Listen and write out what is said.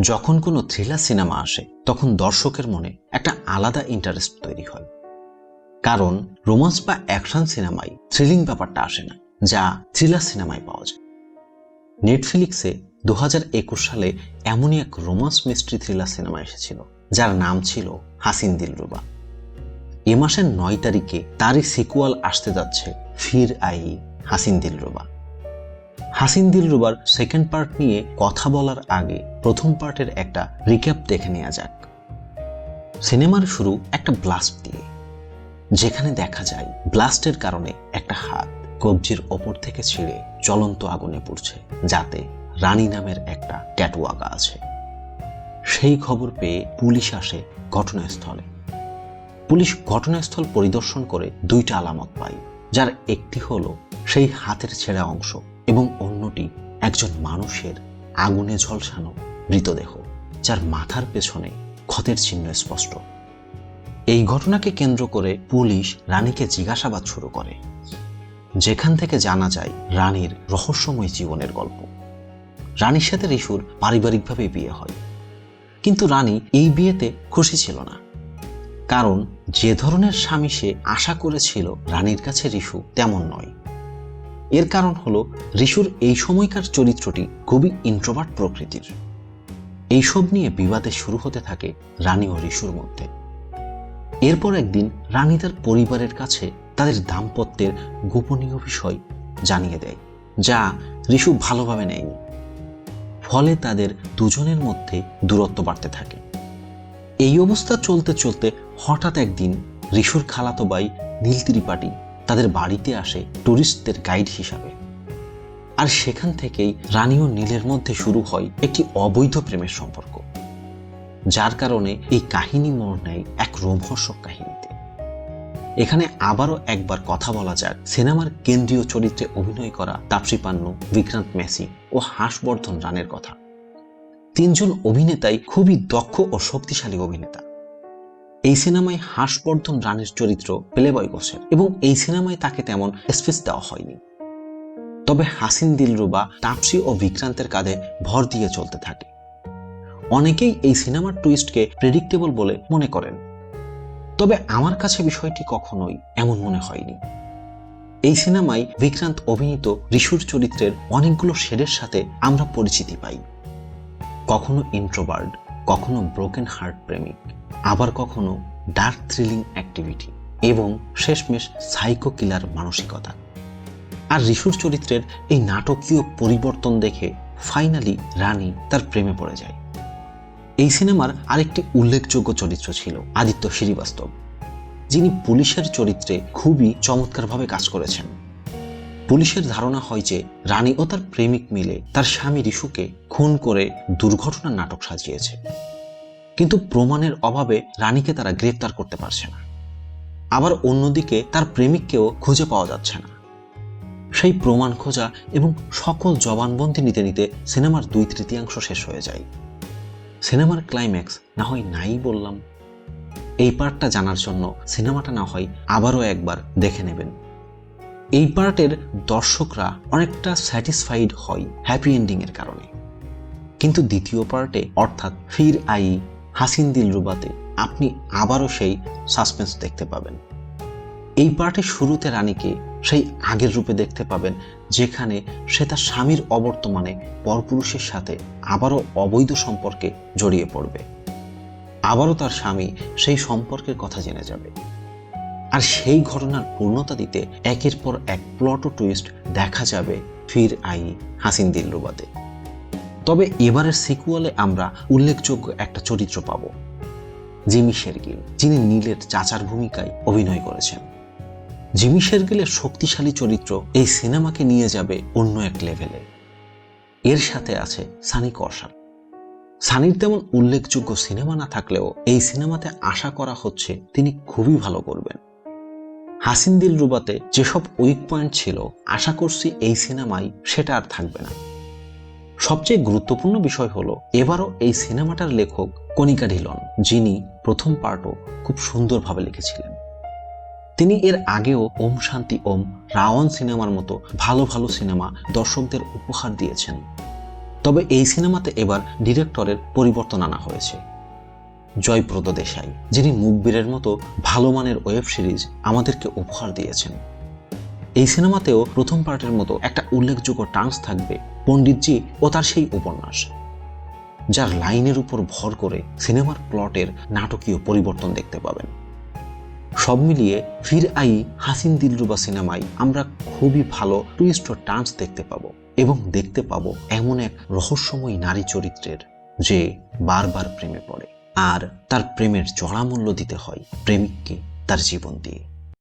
যখন কোনো thriller cinema আসে তখন দর্শকের মনে একটা আলাদা ইন্টারেস্ট তৈরি হয়, কারণ রোমান্স বা অ্যাকশন সিনেমায় থ্রিলিং ব্যাপারটা আসে না, যা থ্রিলার সিনেমায় পাওয়া যায়। নেটফ্লিক্সে 2021 সালে এমনই এক রোমান্স মিস্ট্রি থ্রিলার সিনেমা এসেছিল যার নাম ছিল হাসিন দিলরুবা। এ মাসের 9 তারিখে তারই সিকুয়াল আসতে যাচ্ছে, ফির আই হাসিন দিলরুবা। হাসিন দিলরুবার সেকেন্ড পার্ট নিয়ে কথা বলার আগে প্রথম পার্টের একটা রিক্যাপ দেখে নেওয়া যাক। সিনেমার শুরু একটা ব্লাস্ট দিয়ে, যেখানে দেখা যায় ব্লাস্টের কারণে একটা হাত কবজির ওপর থেকে ছিঁড়ে জ্বলন্ত আগুনে পড়ছে, যাতে রানী নামের একটা ট্যাটু আঁকা আছে। সেই খবর পেয়ে পুলিশ আসে ঘটনাস্থলে। পুলিশ ঘটনাস্থল পরিদর্শন করে দুইটা আলামত পায়, যার একটি হলো সেই হাতের ছেঁড়া অংশ এবং অন্যটি একজন মানুষের আগুনে ঝলসানো মৃতদেহ, যার মাথার পেছনে ক্ষতের চিহ্ন স্পষ্ট। এই ঘটনাকে কেন্দ্র করে পুলিশ রানীকে জিজ্ঞাসাবাদ শুরু করে, যেখান থেকে জানা যায় রানীর রহস্যময় জীবনের গল্প। রানীর সাথে ঋষুর পারিবারিকভাবে বিয়ে হয়, কিন্তু রানী এই বিয়েতে খুশি ছিল না, কারণ যে ধরনের স্বামী সে আশা করেছিল রানীর কাছে ঋষু তেমন নয়। এর কারণ হলো ঋষুর এই সময়কার চরিত্রটি খুবই ইন্ট্রোভার্ট প্রকৃতির। এইসব নিয়ে বিবাদে শুরু হতে থাকে রানী ও ঋষুর মধ্যে। এরপর একদিন রানী তার পরিবারের কাছে তাদের দাম্পত্যের গোপনীয় বিষয় জানিয়ে দেয়, যা ঋষু ভালোভাবে নেয়নি। ফলে তাদের দুজনের মধ্যে দূরত্ব বাড়তে থাকে। এই অবস্থা চলতে চলতে হঠাৎ একদিন ঋষুর খালাতো ভাই নীল ত্রিপাঠী তাদের বাড়িতে আসে টুরিস্টদের গাইড হিসাবে। আর সেখান থেকেই রানী ও নীলের মধ্যে শুরু হয় একটি অবৈধ প্রেমের সম্পর্ক, যার কারণে এই কাহিনী মোড় নেয় এক রোমহর্ষক কাহিনীতে। এখানে আবারও একবার কথা বলা যাক সিনেমার কেন্দ্রীয় চরিত্রে অভিনয় করা তাপসী পান্নু, বিক্রান্ত মেসি ও হর্ষবর্ধন রানের কথা। তিনজন অভিনেতাই খুবই দক্ষ ও শক্তিশালী অভিনেতা। এই সিনেমায় হর্ষবর্ধন রানের চরিত্র প্লেবয় গোছের, এবং এই সিনেমায় তাকে তেমন স্পেস দেওয়া হয়নি। তবে হাসিন দিলরুবা তাপসী ও বিক্রান্তের কাঁধে ভর দিয়ে চলতে থাকে। অনেকেই এই সিনেমার টুইস্টকে প্রেডিক্টেবল বলে মনে করেন, তবে আমার কাছে বিষয়টি কখনোই এমন মনে হয়নি। এই সিনেমায় বিক্রান্ত অভিনীত ঋষুর চরিত্রের অনেকগুলো শেডের সাথে আমরা পরিচিতি পাই। কখনো ইন্ট্রোভার্ট, কখনো ব্রোকেন হার্ট প্রেমিক, আবার কখনো ডার্ক থ্রিলিং অ্যাক্টিভিটি এবং শেষমেশ সাইকো কিলার মানসিকতা। আর ঋষুর চরিত্রের এই নাটকীয় পরিবর্তন দেখে ফাইনালি রানী তার প্রেমে পড়ে যায়। এই সিনেমার আরেকটি উল্লেখযোগ্য চরিত্র ছিল আদিত্য শ্রীবাস্তব, যিনি পুলিশের চরিত্রে খুবই চমৎকারভাবে কাজ করেছেন। পুলিশের ধারণা হয় যে রানী ও তার প্রেমিক মিলে তার স্বামী ঋষুকে খুন করে দুর্ঘটনার নাটক সাজিয়েছে, কিন্তু প্রমাণের অভাবে রানীকে তারা গ্রেফতার করতে পারছে না। আবার অন্যদিকে তার প্রেমিককেও খুঁজে পাওয়া যাচ্ছে না। সেই প্রমাণ খোঁজা এবং সকল জবানবন্দি নিতে নিতে সিনেমার 2/3 শেষ হয়ে যায়। সিনেমার ক্লাইম্যাক্স না হয় নাই বললাম। এই পার্টটা জানার জন্য সিনেমাটা না হয় আবারও একবার দেখে নেবেন। এই পার্টের দর্শকরা অনেকটা স্যাটিসফাইড হয় হ্যাপি এন্ডিং এর কারণে, কিন্তু দ্বিতীয় পার্টে অর্থাৎ ফির আই হাসিন দিলরুবাতে আপনি আবারও সেই সাসপেন্স দেখতে পাবেন। এই পার্টের শুরুতে রানীকে সেই আগের রূপে দেখতে পাবেন, যেখানে সে তার স্বামীর অবর্তমানে পরপুরুষের সাথে আবারও অবৈধ সম্পর্কে জড়িয়ে পড়বে। আবারও তার স্বামী সেই সম্পর্কের কথা জেনে যাবে, আর সেই ঘটনার পূর্ণতা দিতে একের পর এক প্লট ও টুইস্ট দেখা যাবে ফির আই হাসিন দিলরুবাতে। তবে এবারের সিকুয়ালে আমরা উল্লেখযোগ্য একটা চরিত্র পাব, জিমি শেরগিল, যিনি নীলের চাচার ভূমিকায় অভিনয় করেছেন। জিমি শেরগিলের শক্তিশালী চরিত্র এই সিনেমাকে নিয়ে যাবে অন্য এক লেভেলে। এর সাথে আছে সানি কৌশল। সানির তেমন উল্লেখযোগ্য সিনেমা না থাকলেও এই সিনেমাতে আশা করা হচ্ছে তিনি খুবই ভালো করবেন। হাসিন দিলরুবাতে যেসব উইক পয়েন্ট ছিল, আশা করছি এই সিনেমায় সেটা আর থাকবে না। সবচেয়ে গুরুত্বপূর্ণ বিষয় হলো এবারও এই সিনেমাটার লেখক কণিকা ঢিলন, যিনি প্রথম পার্টও খুব সুন্দরভাবে লিখেছিলেন। তিনি এর আগেও ওম শান্তি ওম, রাওয়ান সিনেমার মতো ভালো ভালো সিনেমা দর্শকদের উপহার দিয়েছেন। তবে এই সিনেমাতে এবার ডিরেক্টরের পরিবর্তন আনা হয়েছে। জয়প্রদ দেশাই, যিনি মুখবিরের মতো ভালো মানের ওয়েব সিরিজ আমাদেরকে উপহার দিয়েছেন। এই সিনেমাতেও প্রথম পার্টের মতো একটা উল্লেখযোগ্য টার্নস থাকবে পণ্ডিতজি ও তার সেই উপন্যাস, যার লাইনের উপর ভর করে সিনেমার প্লটের নাটকীয় পরিবর্তন দেখতে পাবেন। সব মিলিয়ে ফির আই হাসিন দিলরুবা সিনেমায় আমরা খুবই ভালো টুইস্ট ও টার্নস দেখতে পাবো এবং দেখতে পাবো এমন এক রহস্যময়ী নারী চরিত্রের যে বারবার প্রেমে পড়ে, আর তার প্রেমের চড়া মূল্য দিতে হয় প্রেমিককে তার জীবন দিয়ে।